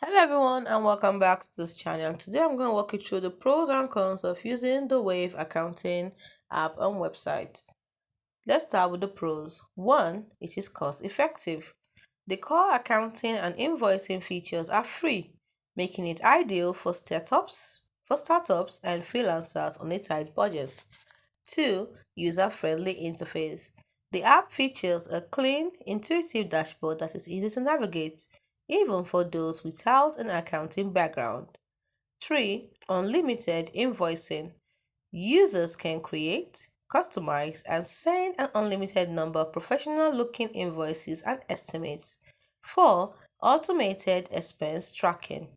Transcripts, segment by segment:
Hello everyone and welcome back to this channel. Today I'm going to walk you through the pros and cons of using the Wave accounting app and website. Let's start with the pros. 1. It is cost effective. The core accounting and invoicing features are free, making it ideal for startups and freelancers on a tight budget. 2. User-friendly interface. The app features a clean, intuitive dashboard that is easy to navigate, even for those without an accounting background. 3. Unlimited invoicing. Users can create, customize, and send an unlimited number of professional-looking invoices and estimates. 4. Automated expense tracking.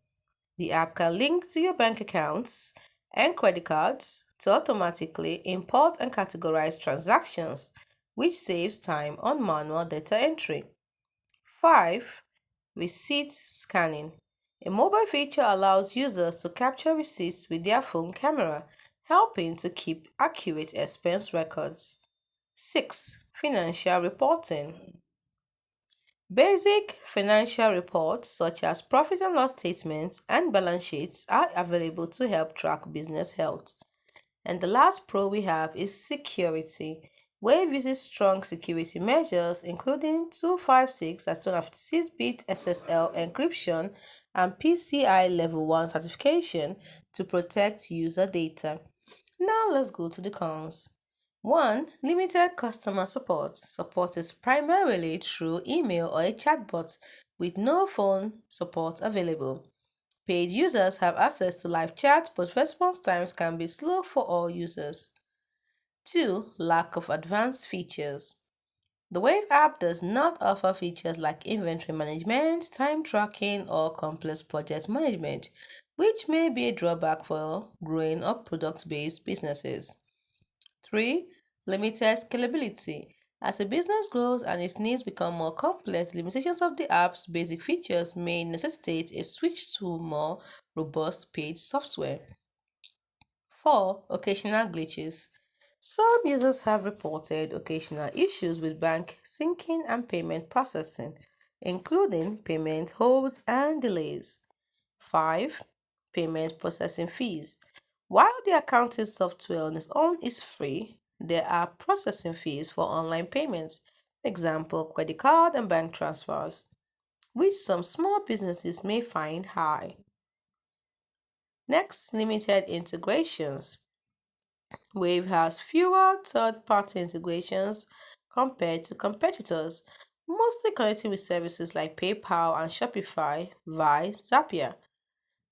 The app can link to your bank accounts and credit cards to automatically import and categorize transactions, which saves time on manual data entry. 5. Receipt scanning. A mobile feature allows users to capture receipts with their phone camera, helping to keep accurate expense records. 6. Financial reporting. Basic financial reports such as profit and loss statements and balance sheets are available to help track business health. And the last pro we have is security. Wave uses strong security measures including 256 and 256-bit SSL encryption and PCI Level 1 certification to protect user data. Now let's go to the cons. 1. Limited customer support. Support is primarily through email or a chatbot with no phone support available. Paid users have access to live chat, but response times can be slow for all users. 2. Lack of advanced features. The Wave app does not offer features like inventory management, time tracking, or complex project management, which may be a drawback for growing or product-based businesses. 3. Limited scalability. As a business grows and its needs become more complex, limitations of the app's basic features may necessitate a switch to more robust paid software. 4. Occasional glitches. Some users have reported occasional issues with bank syncing and payment processing, including payment holds and delays. 5. Payment processing fees. While the accounting software on its own is free, there are processing fees for online payments, example credit card and bank transfers, which some small businesses may find high. Next, limited integrations. Wave has fewer third-party integrations compared to competitors, mostly connecting with services like PayPal and Shopify via Zapier.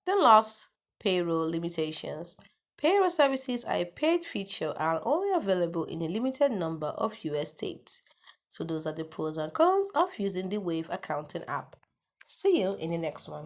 Then last, payroll limitations. Payroll services are a paid feature and only available in a limited number of US states. So those are the pros and cons of using the Wave accounting app. See you in the next one.